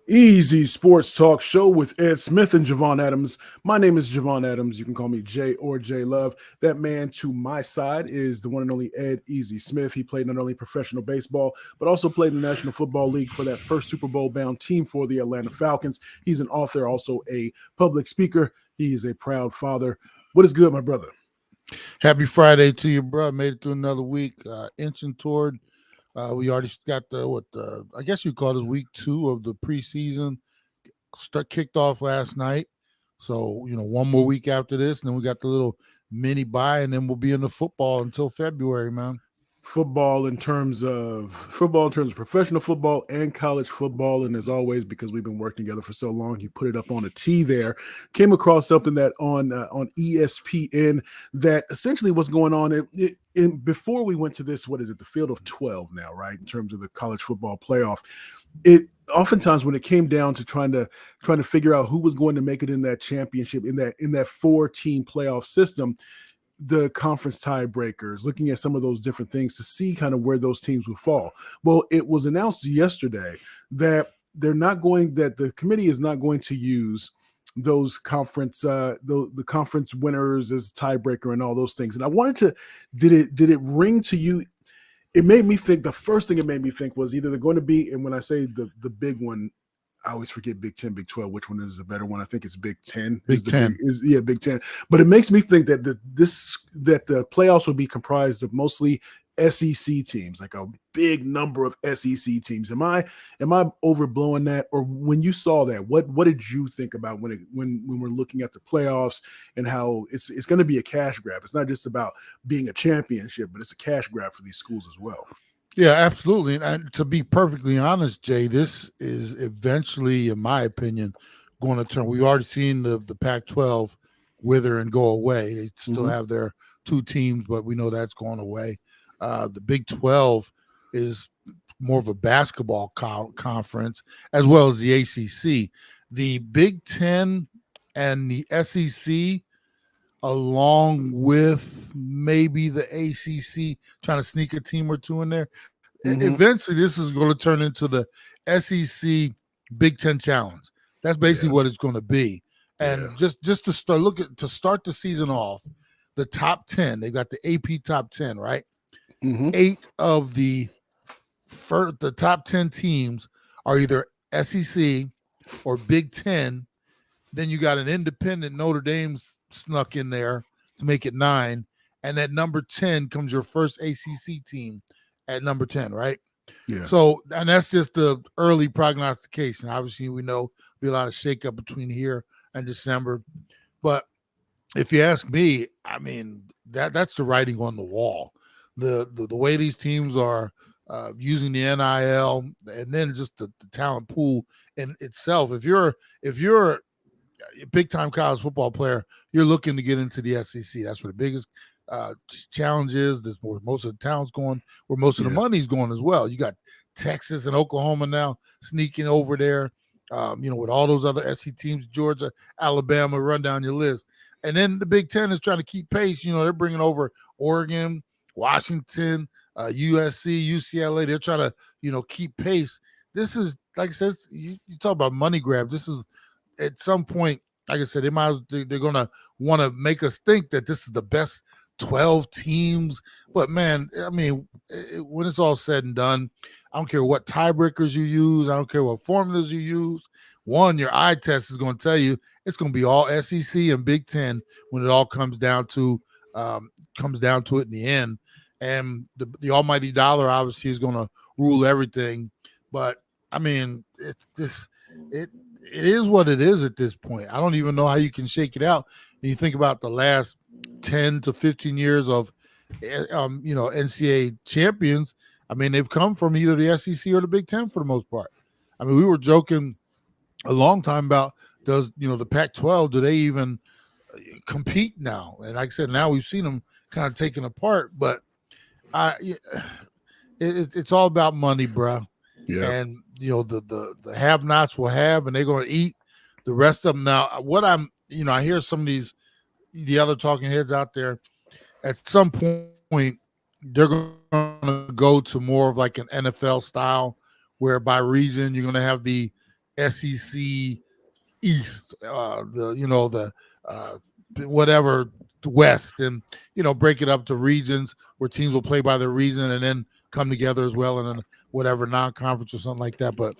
Easy Sports Talk Show with Ed Smith and Javon Adams. My name is Javon Adams. You can call me Jay or J Love. That man to my side is the one and only Ed Easy Smith. He played not only professional baseball, but also played in the National Football League for that first Super Bowl bound team for the Atlanta Falcons. He's an author, also a public speaker. He is a proud father. What is good, my brother? Happy Friday to you, bro. Made it through another week, inching toward. We already got I guess you call it week 2 of the preseason. Kicked off last night. So, one more week after this, and then we got the little mini bye, and then we'll be in the football until February, man. Football in terms of professional football and college football. And as always, because we've been working together for so long, you put it up on a T there. Came across something that on ESPN that essentially what's going on before we went to this, what is it, the field of 12 now, right? In terms of the college football playoff. It oftentimes when it came down to trying to figure out who was going to make it in that championship, in that 4-team playoff system, the conference tiebreakers, looking at some of those different things to see kind of where those teams would fall. Well, it was announced yesterday that the committee is not going to use those conference, the conference winners as tiebreaker and all those things. And I wanted to, did it ring to you? It made me think, the first thing it made me think was either they're going to be, and when I say the big one, I always forget Big 10, Big 12, which one is the better one. I think it's Big 10. Big 10. Big 10. But it makes me think that the playoffs will be comprised of mostly SEC teams, like a big number of SEC teams. Am I overblowing that? Or when you saw that, what did you think about when we're looking at the playoffs and how it's going to be a cash grab? It's not just about being a championship, but it's a cash grab for these schools as well. Yeah, absolutely. And to be perfectly honest, Jay, this is eventually, in my opinion, going to turn. We've already seen the Pac-12 wither and go away. They still have their 2 teams, but we know that's going away. The Big 12 is more of a basketball conference, as well as the ACC. The Big 10 and the SEC, along with maybe the ACC trying to sneak a team or 2 in there. Eventually, this is going to turn into the SEC Big 10 Challenge. That's basically what it's going to be. And just to start the season off, the top 10, they've got the AP top 10, right? 8 of the top 10 teams are either SEC or Big 10. Then you got an independent Notre Dame snuck in there to make it 9. And at number 10 comes your first ACC team at number 10, right? Yeah. So, and that's just the early prognostication. Obviously, we know there'll be a lot of shakeup between here and December. But if you ask me, I mean, that's the writing on the wall. The way these teams are using the NIL, and then just the talent pool in itself. If you're a big time college football player, you're looking to get into the SEC. That's where the biggest challenge is. There's where most of the talent's going, where most of the money's going as well. You got Texas and Oklahoma now sneaking over there, with all those other SEC teams, Georgia, Alabama, run down your list. And then the Big 10 is trying to keep pace. They're bringing over Oregon, Washington, USC, UCLA. They're trying to, keep pace. This is, like I said, you talk about money grab. This is, at some point, like I said, they're going to want to make us think that this is the best 12 teams. But, man, I mean, when it's all said and done, I don't care what tiebreakers you use. I don't care what formulas you use. One, your eye test is going to tell you it's going to be all SEC and Big 10 when it all comes down to it in the end. And the almighty dollar obviously is going to rule everything. But, I mean, it is what it is at this point. I don't even know how you can shake it out. And you think about the last 10 to 15 years of, NCAA champions. I mean, they've come from either the SEC or the Big 10 for the most part. I mean, we were joking a long time about the Pac-12, do they even compete now? And like I said, now we've seen them kind of taken apart. But it's all about money, bro. Yeah. And the have-nots will have, and they're going to eat the rest of them. Now, what I hear some of the other talking heads out there, at some point, they're going to go to more of like an NFL style, where by region you're going to have the SEC East, the whatever West, and break it up to regions where teams will play by their region and then come together as well in whatever non-conference or something like that. But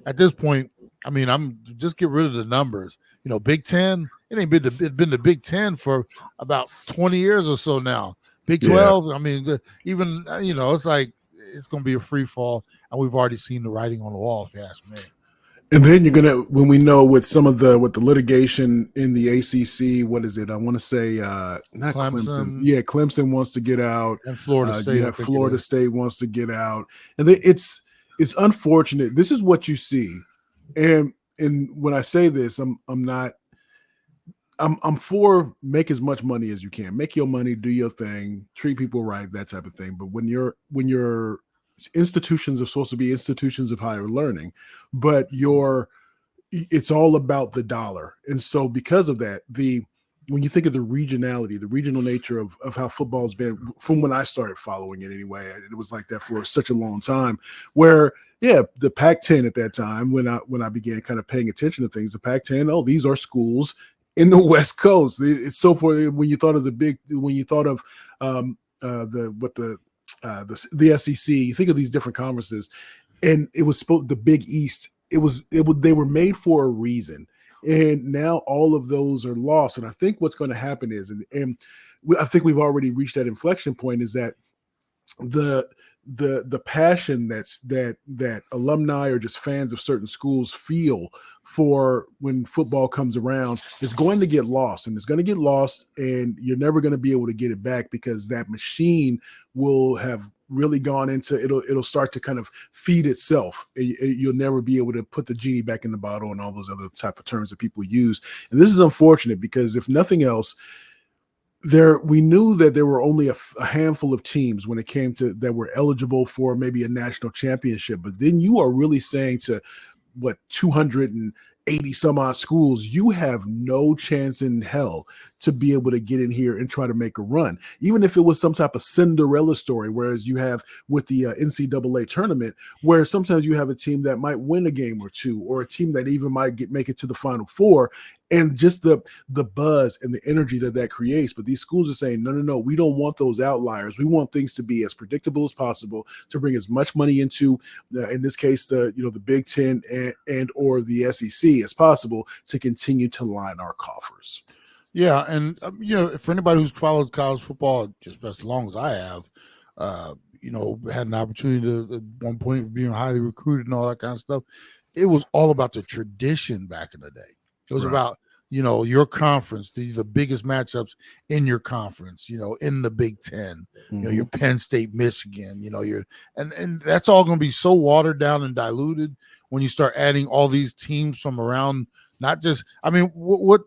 at this point, I mean, I'm just get rid of the numbers. Big Ten, it's been the Big Ten for about 20 years or so now. Big 12, I mean, even it's like it's going to be a free fall, and we've already seen the writing on the wall, if you ask me. And then when we know with the litigation in the ACC, what is it? I want to say not Clemson. Yeah, Clemson wants to get out, and Florida State. Yeah, Florida State wants to get out, and it's unfortunate. This is what you see, and when I say this, I'm for make as much money as you can, make your money, do your thing, treat people right, that type of thing. But when your institutions are supposed to be institutions of higher learning, but it's all about the dollar. And so because of that, when you think of the regionality, the regional nature of how football's been from when I started following it anyway, it was like that for such a long time, where the Pac-10 at that time, when I began kind of paying attention to things, the Pac-10, these are schools in the West Coast. It's so when you thought of the SEC, you think of these different conferences, and it was the Big East. They were made for a reason, and now all of those are lost. And I think what's going to happen is, and I think we've already reached that inflection point, is that the passion that alumni or just fans of certain schools feel for when football comes around is going to get lost, and it's going to get lost, and you're never going to be able to get it back, because that machine will have really gone into it'll start to kind of feed itself. You'll never be able to put the genie back in the bottle and all those other type of terms that people use. And this is unfortunate, because if nothing else, we knew that there were only a handful of teams when it came to that were eligible for maybe a national championship. But then you are really saying to 280 some odd schools, you have no chance in hell to be able to get in here and try to make a run, even if it was some type of Cinderella story. Whereas you have with the NCAA tournament, where sometimes you have a team that might win a game or two, or a team that even might make it to the Final Four, and just the buzz and the energy that creates. But these schools are saying, no, we don't want those outliers. We want things to be as predictable as possible, to bring as much money into, in this case, the Big Ten and or the SEC as possible, to continue to line our coffers. Yeah, and for anybody who's followed college football just as long as I have, had an opportunity to at one point being highly recruited and all that kind of stuff. It was all about the tradition back in the day. It was about, your conference, the biggest matchups in your conference, in the Big Ten, your Penn State, Michigan, and that's all going to be so watered down and diluted when you start adding all these teams from around, not just, what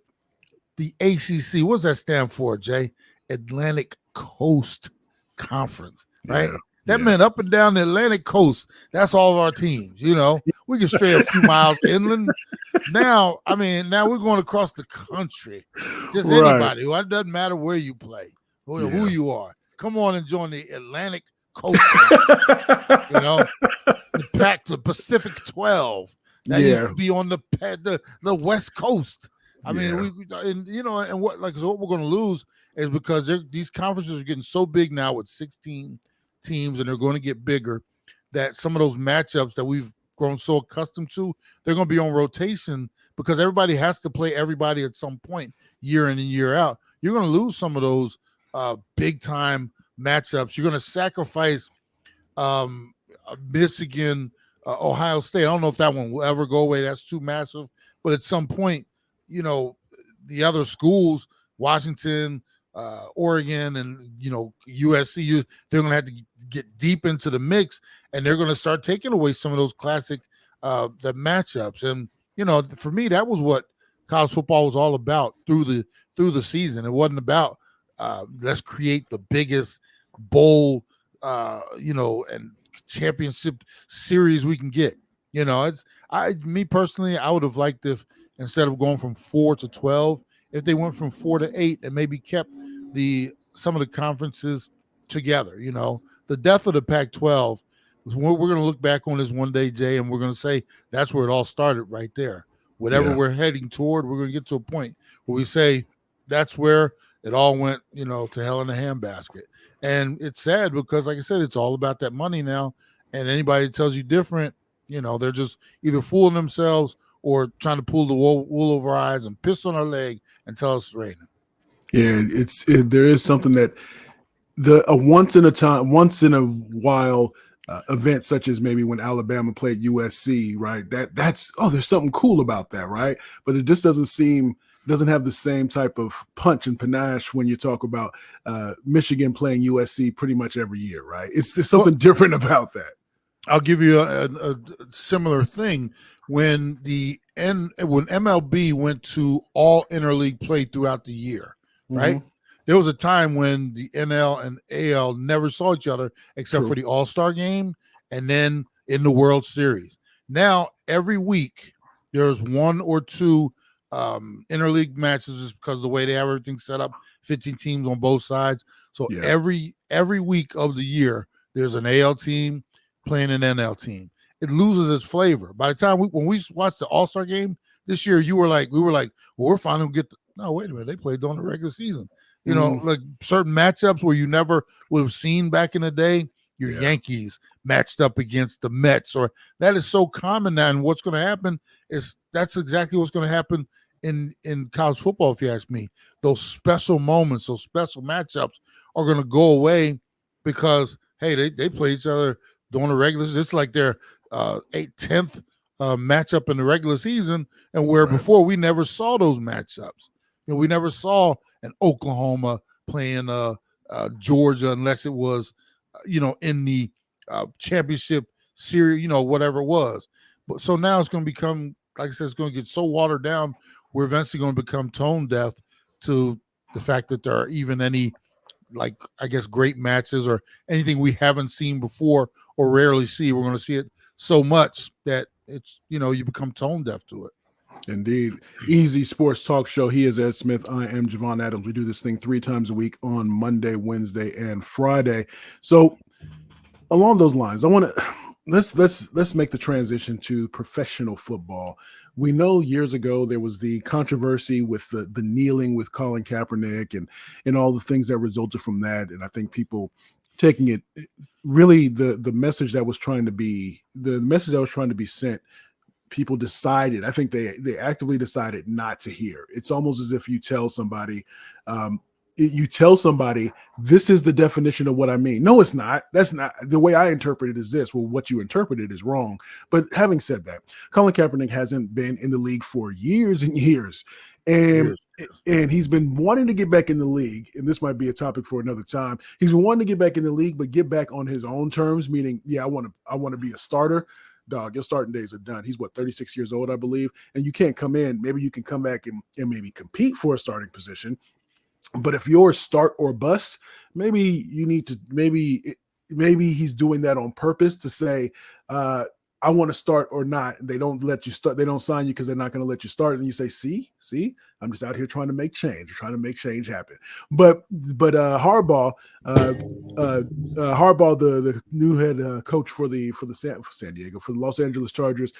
the ACC, what does that stand for, Jay? Atlantic Coast Conference, right? That meant up and down the Atlantic Coast. That's all of our teams, We can stray a few miles inland. Now we're going across the country. Just anybody. It doesn't matter where you play, who you are. Come on and join the Atlantic Coast. The Pacific 12. That used to be on the West Coast. So what we're going to lose is because these conferences are getting so big now with 16 teams, and they're going to get bigger, that some of those matchups that we've grown so accustomed to, they're going to be on rotation, because everybody has to play everybody at some point, year in and year out. You're going to lose some of those big time matchups. You're going to sacrifice Michigan, Ohio State. I don't know if that one will ever go away. That's too massive. But at some point, the other schools, Washington, Oregon, and USC, they're going to have to get deep into the mix, and they're going to start taking away some of those classic the matchups. And for me, that was what college football was all about through the season. It wasn't about let's create the biggest bowl, and championship series we can get. Me personally, I would have liked if, instead of going from 4 to 12, if they went from 4 to 8 and maybe kept some of the conferences together. The death of the Pac-12 we're going to look back on this one day, Jay, and we're going to say that's where it all started right there. Whatever we're heading toward, we're going to get to a point where we say that's where it all went, to hell in a handbasket. And it's sad because, like I said, it's all about that money now. And anybody that tells you different, they're just either fooling themselves or trying to pull the wool over our eyes and piss on our leg and tell us it's raining. Yeah, there is something that a once in a while event such as maybe when Alabama played USC, right? That's there's something cool about that, right? But it just doesn't have the same type of punch and panache when you talk about Michigan playing USC pretty much every year, right? There's something different about that. I'll give you a similar thing. When MLB went to all interleague play throughout the year, right? Mm-hmm. There was a time when the NL and AL never saw each other except for the All-Star game and then in the World Series. Now, every week, there's one or two interleague matches just because of the way they have everything set up, 15 teams on both sides. So every week of the year, there's an AL team playing an NL team. It loses its flavor. By the time when we watched the All-Star game this year, we were like, well, we're finally going to no, wait a minute. They played during the regular season. Like certain matchups where you never would have seen back in the day, your Yankees matched up against the Mets, or that is so common now. And what's going to happen is that's exactly what's going to happen in college football, if you ask me. Those special moments, those special matchups are going to go away because, hey, they play each other during the regular season. It's like their 10th matchup in the regular season, and where before we never saw those matchups. We never saw an Oklahoma playing Georgia unless it was, in the championship series, whatever it was. But so now it's going to become, like I said, it's going to get so watered down. We're eventually going to become tone deaf to the fact that there are even any, like, I guess, great matches or anything we haven't seen before or rarely see. We're going to see it so much that it's, you become tone deaf to it. Indeed. Easy Sports Talk Show. He is Ed Smith. I am Javon Adams. We do this thing 3 times a week on Monday, Wednesday, and Friday. So along those lines, I want to let's make the transition to professional football. We know years ago there was the controversy with the kneeling with Colin Kaepernick and all the things that resulted from that. And I think people taking it really the message that was trying to be sent, people decided, I think they actively decided not to hear. It's almost as if you tell somebody, this is the definition of what I mean. No, it's not. That's not the way I interpret it is this. Well, what you interpreted is wrong. But having said that, Colin Kaepernick hasn't been in the league for years and years. And he's been wanting to get back in the league, and this might be a topic for another time. He's been wanting to get back in the league, but get back on his own terms, meaning, I want to be a starter. Dog, your starting days are done. He's 36 years old, I believe. And you can't come in. Maybe you can come back and maybe compete for a starting position. But if you're start or bust, maybe you need to, maybe he's doing that on purpose to say, I want to start or not. They don't let you start. They don't sign you because they're not going to let you start. And you say, see, I'm just out here trying to make change, happen. But Harbaugh, the new head coach for San Diego, for the Los Angeles Chargers,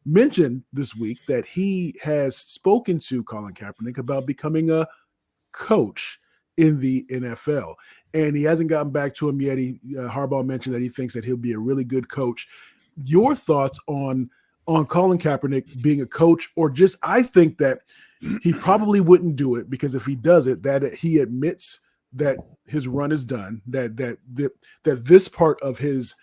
mentioned this week that he has spoken to Colin Kaepernick about becoming a coach in the NFL. And he hasn't gotten back to him yet. Harbaugh mentioned that he thinks that he'll be a really good coach. Your thoughts on Colin Kaepernick being a coach, or just, I think that he probably wouldn't do it because if he does it, that he admits that his run is done, that this part of his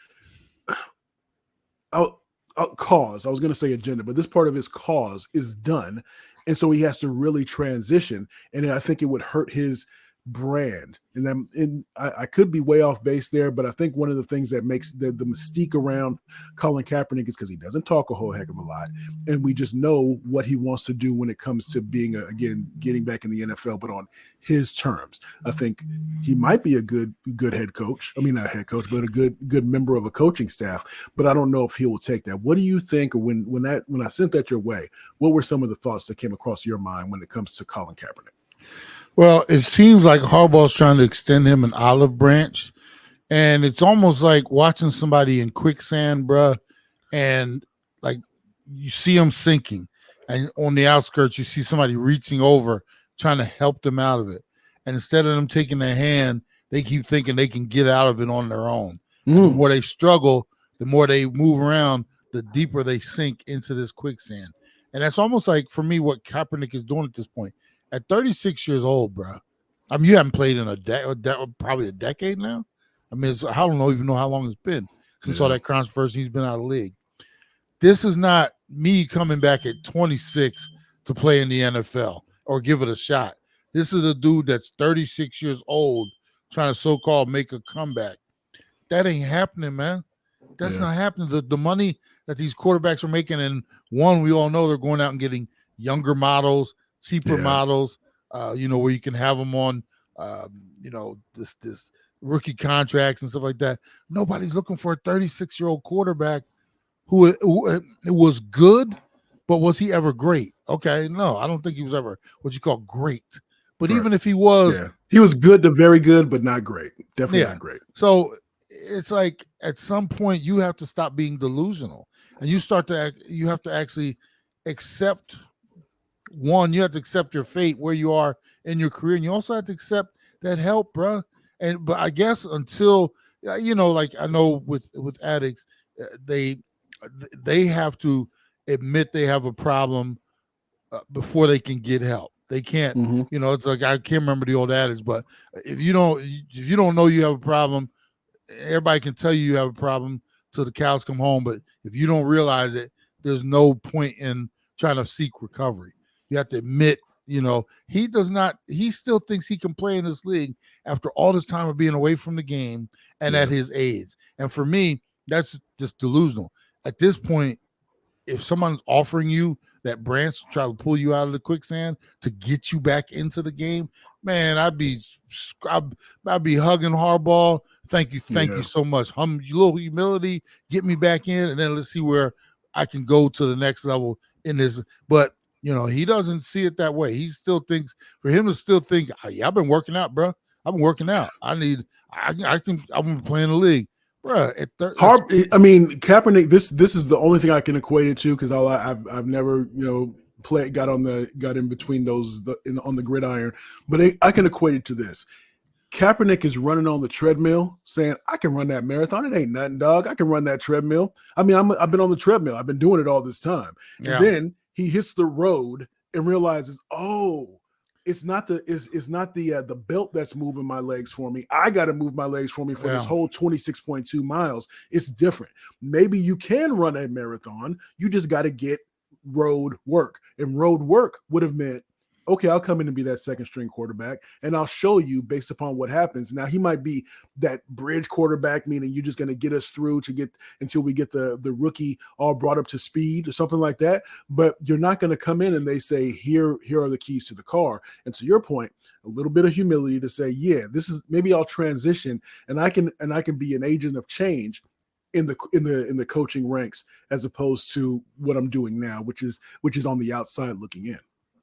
cause, I was going to say agenda, but this part of his cause is done. And so he has to really transition. And I think it would hurt his brand. And I could be way off base there, but I think one of the things that makes the mystique around Colin Kaepernick is because he doesn't talk a whole heck of a lot. And we just know what he wants to do when it comes to being, getting back in the NFL, but on his terms. I think he might be a good head coach. I mean, not head coach, but a good member of a coaching staff. But I don't know if he will take that. What do you think? Or when I sent that your way, what were some of the thoughts that came across your mind when it comes to Colin Kaepernick? Well, it seems like Harbaugh's trying to extend him an olive branch And it's almost like watching somebody in quicksand, bruh, and like you see them sinking, and on the outskirts you see somebody reaching over trying to help them out of it, and instead of them taking their hand, they keep thinking they can get out of it on their own. And the more they struggle, the more they move around, the deeper they sink into this quicksand. And that's almost like, for me, what Kaepernick is doing at this point. At 36 years old, bro, I mean, you haven't played in probably a decade now. I mean, I don't know, even know how long it's been since all that controversy. He's been out of the league. This is not me coming back at 26 to play in the NFL or give it a shot. This is a dude that's 36 years old trying to so-called make a comeback. That ain't happening, man. That's not happening. The money that these quarterbacks are making, and one, we all know they're going out and getting younger models, cheaper models, where you can have them on, this rookie contracts and stuff like that. Nobody's looking for a 36-year-old quarterback who was good, but was he ever great? Okay, no, I don't think he was ever what you call great. But even if he was, he was good to very good, but not great. Definitely not great. So it's like at some point you have to stop being delusional, and you have to actually accept. One, you have to accept your fate where you are in your career, and you also have to accept that help, bro. But I guess until like I know with addicts, they have to admit they have a problem before they can get help. They can't, it's like I can't remember the old adage, but if you don't know you have a problem, everybody can tell you have a problem till the cows come home. But if you don't realize it, there's no point in trying to seek recovery. You have to admit, he still thinks he can play in this league after all this time of being away from the game and at his age. And for me, that's just delusional. At this point, if someone's offering you that branch to try to pull you out of the quicksand to get you back into the game, man, I'd be hugging Harbaugh. Thank you so much. Little humility, get me back in, and then let's see where I can go to the next level in this. But he doesn't see it that way. He still thinks, for him to still think, I've been working out, bro. I've been working out. I'm playing the league. Bruh, Kaepernick. This is the only thing I can equate it to, because I've never got in between those on the gridiron, but I can equate it to this. Kaepernick is running on the treadmill, saying, "I can run that marathon. It ain't nothing, dog. I can run that treadmill. I mean, I've been on the treadmill. I've been doing it all this time." And then he hits the road and realizes, "Oh, it's not the belt that's moving my legs for me. I got to move my legs for me for this whole 26.2 miles. It's different. Maybe you can run a marathon. You just got to get road work." And road work would have meant, okay, I'll come in and be that second string quarterback, and I'll show you based upon what happens. Now, he might be that bridge quarterback, meaning you're just going to get us through until we get the rookie all brought up to speed or something like that. But you're not going to come in and they say, here are the keys to the car. And to your point, a little bit of humility to say, this is, maybe I'll transition and I can be an agent of change in the coaching ranks, as opposed to what I'm doing now, which is on the outside looking in.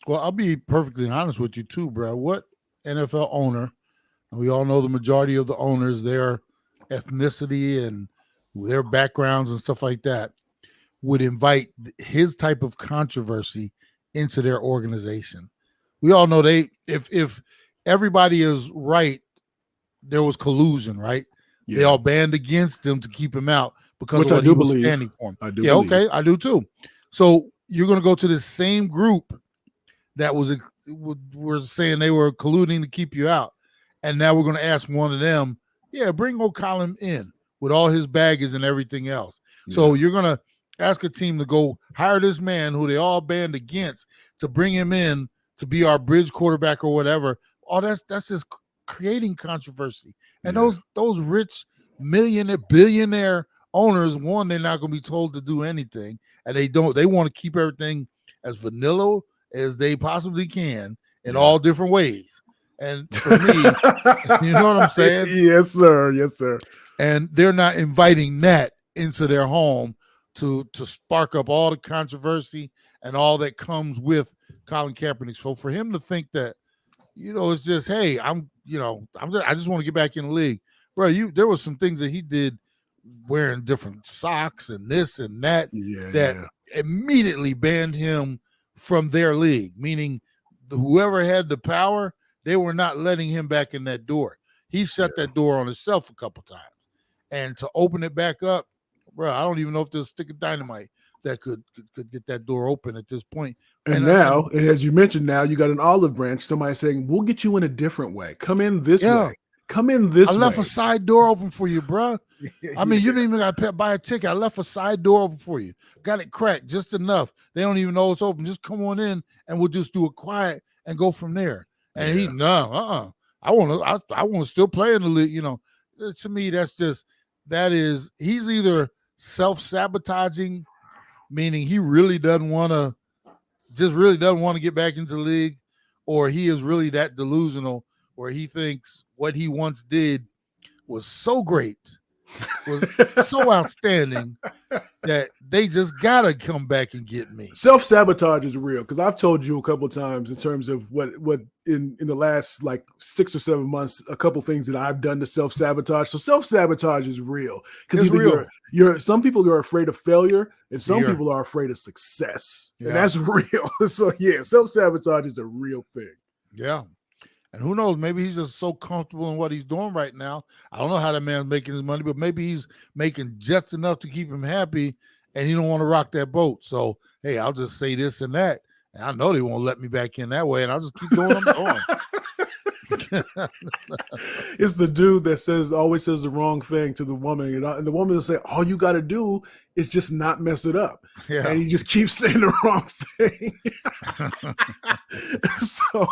Well, I'll be perfectly honest with you too, bro. What NFL owner, and we all know the majority of the owners, their ethnicity and their backgrounds and stuff like that, would invite his type of controversy into their organization? We all know if everybody is right, there was collusion, right? Yeah. They all band against him to keep him out because which of what I do he was believe. standing for. I do believe. Okay, I do too. So you're going to go to the same group that were saying they were colluding to keep you out, and now we're going to ask one of them, bring Colin in with all his baggage and everything else. Yeah. So you're going to ask a team to go hire this man who they all band against to bring him in to be our bridge quarterback or whatever. Oh, that's just creating controversy. And those rich billionaire owners, one, they're not going to be told to do anything, and they want to keep everything as vanilla as they possibly can in all different ways. And for me, you know what I'm saying? Yes, sir. Yes, sir. And they're not inviting that into their home to spark up all the controversy and all that comes with Colin Kaepernick. So for him to think that, it's just, hey, I just want to get back in the league. bro, there was some things that he did wearing different socks and this and that that immediately banned him from their league, meaning whoever had the power, they were not letting him back in that door. He shut that door on himself a couple times. And to open it back up, bro, I don't even know if there's a stick of dynamite that could get that door open at this point. And now, as you mentioned, now you got an olive branch. Somebody saying, "We'll get you in a different way. Come in this way. Come in this way." I left a side door open for you, bro. I mean, you didn't even got to buy a ticket. I left a side door open for you. Got it cracked just enough. They don't even know it's open. Just come on in, and we'll just do it quiet and go from there. And he, I want to still play in the league. You know, to me, he's either self-sabotaging, meaning he really doesn't want to get back into the league, or he is really that delusional where he thinks what he once did was so great, was so outstanding that they just gotta come back and get me. Self-sabotage is real, because I've told you a couple of times in terms of what in the last like 6 or 7 months, a couple things that I've done to self-sabotage. So self-sabotage is real, because you're some people are afraid of failure and some people are afraid of success, and that's real. So self-sabotage is a real thing. Yeah. And who knows, maybe he's just so comfortable in what he's doing right now. I don't know how that man's making his money, but maybe he's making just enough to keep him happy, and he don't want to rock that boat. So, hey, I'll just say this and that. And I know they won't let me back in that way, and I'll just keep going on. It's the dude that always says the wrong thing to the woman, and the woman will say, all you got to do is just not mess it up. Yeah. And he just keeps saying the wrong thing. So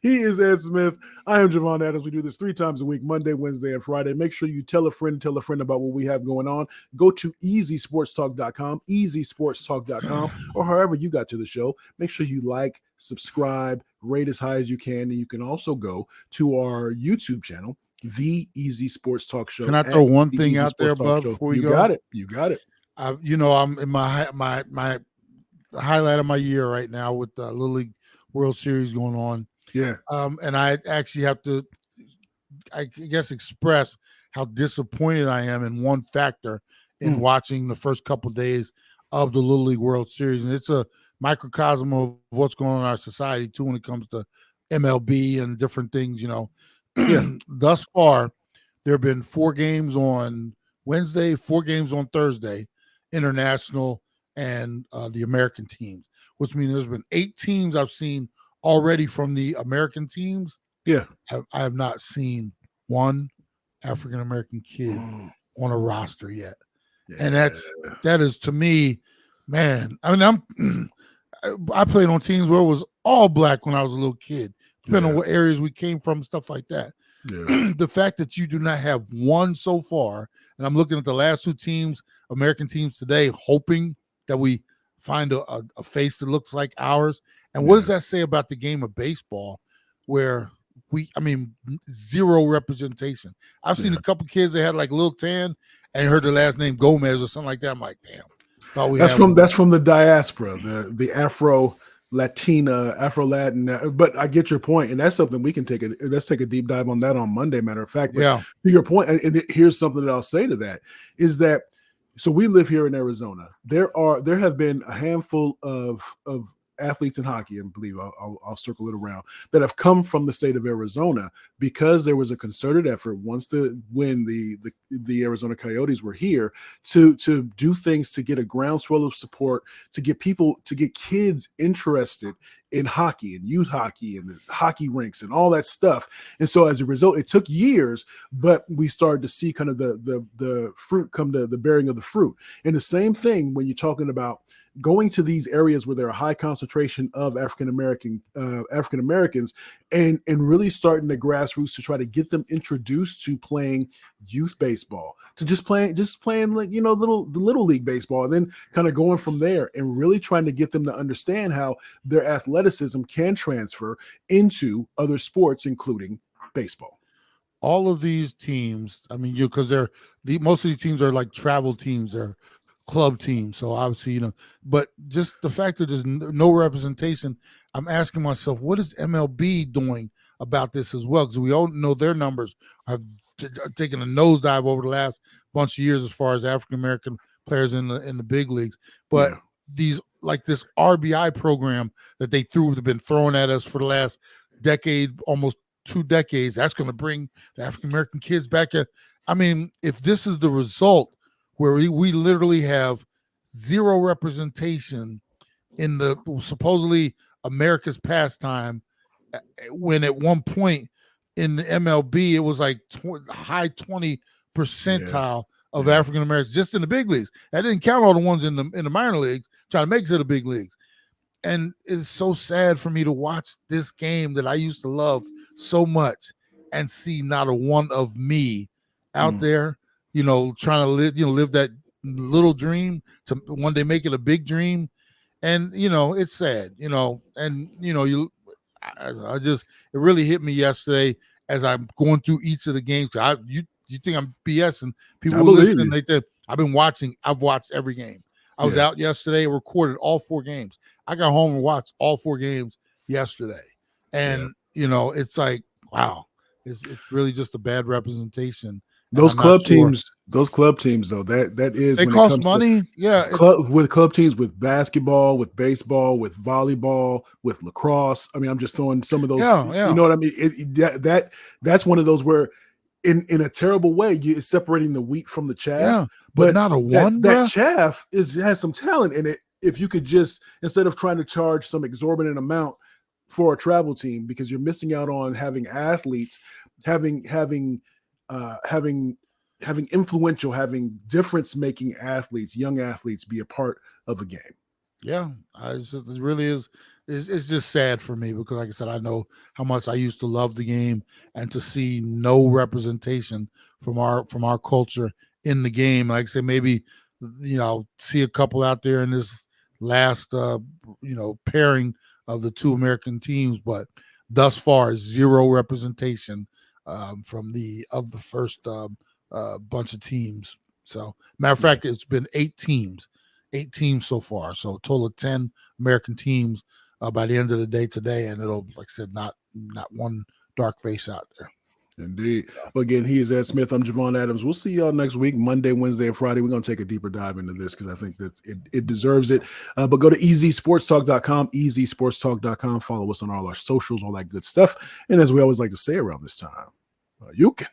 he is Ed Smith. I am Javon Adams. We do this 3 times a week, Monday, Wednesday, and Friday. Make sure you tell a friend about what we have going on. Go to easysportstalk.com, easysportstalk.com, or however you got to the show. Make sure you like, subscribe, rate as high as you can. And you can also go to our YouTube channel, The Easy Sports Talk Show. Can I throw one thing out there, Bub, before you go? You got it. I'm in my highlight of my year right now with the Little League World Series going on. Yeah. And I actually have to, I guess, express how disappointed I am in one factor in watching the first couple of days of the Little League World Series. And it's a microcosm of what's going on in our society too when it comes to MLB and different things, you know. Thus far, there have been 4 games on Wednesday, 4 games on Thursday, international and the American teams, which means there's been 8 teams I've seen already from the American teams. Yeah. I have not seen one African-American kid on a roster yet. Yeah. And that is to me, man, I mean, I played on teams where it was all black when I was a little kid, depending on what areas we came from, stuff like that. Yeah. The fact that you do not have one so far, and I'm looking at the last 2 teams, American teams today, hoping that we find a face that looks like ours. And what does that say about the game of baseball where zero representation? I've seen a couple kids that had like Lil Tan and heard the last name Gomez or something like that. I'm like, damn. That's from the diaspora, the Afro-Latin, but I get your point, and that's something we can let's take a deep dive on that on Monday, matter of fact. But to your point, and here's something that I'll say to that, is that, so we live here in Arizona. There have been a handful of athletes in hockey, and believe I'll circle it around, that have come from the state of Arizona because there was a concerted effort once when the Arizona Coyotes were here to do things to get a groundswell of support, to get kids interested in hockey and youth hockey and hockey rinks and all that stuff. And so as a result, it took years, but we started to see kind of the fruit come to the bearing of the fruit. And the same thing when you're talking about going to these areas where there are high concentration of African Americans and really starting the grassroots to try to get them introduced to playing youth baseball, to just playing like, the little league baseball, and then kind of going from there and really trying to get them to understand how their athleticism can transfer into other sports, including baseball. All of these teams, I mean, because most of these teams are like travel teams, they're club teams. So obviously, but just the fact that there's no representation, I'm asking myself, what is MLB doing about this as well? Because we all know their numbers have taken a nosedive over the last bunch of years as far as African American players in the big leagues. But these, like this RBI program that they've been throwing at us for the last decade, almost 2 decades, that's going to bring the African American kids back. I mean, if this is the result where we literally have zero representation in the supposedly America's pastime, when at one point in the MLB it was like high 20 percentile of African Americans just in the big leagues. That didn't count all the ones in the minor leagues trying to make it to the big leagues. And it's so sad for me to watch this game that I used to love so much and see not a one of me out there, trying to live that little dream to one day make it a big dream. And, it's sad, and, it really hit me yesterday as I'm going through each of the games. You think I'm BSing? People will listen. I've watched every game. I was out yesterday, recorded all 4 games. I got home and watched all 4 games yesterday. And, it's like, wow, it's really just a bad representation. Those club teams, though, that is, they cost money. With club teams, with basketball, with baseball, with volleyball, with lacrosse. I mean, I'm just throwing some of those. You know what I mean? That's one of those where, in a terrible way, it's separating the wheat from the chaff. Yeah, but not a one. That chaff has some talent in it. If you could just, instead of trying to charge some exorbitant amount for a travel team, because you're missing out on having athletes, having influential, having difference-making athletes, young athletes, be a part of a game. Yeah, it really is. It's just sad for me because, like I said, I know how much I used to love the game, and to see no representation from our culture in the game. Like I said, maybe see a couple out there in this last pairing of the 2 American teams, but thus far zero representation from the first bunch of teams. So, matter of fact, it's been 8 teams so far. So, a total of 10 American teams by the end of the day today, and it'll, like I said, not one dark face out there. Indeed. Well, again, he is Ed Smith. I'm Javon Adams. We'll see y'all next week, Monday, Wednesday, and Friday. We're going to take a deeper dive into this because I think that it deserves it. But go to easysportstalk.com, easysportstalk.com. Follow us on all our socials, all that good stuff. And as we always like to say around this time, you can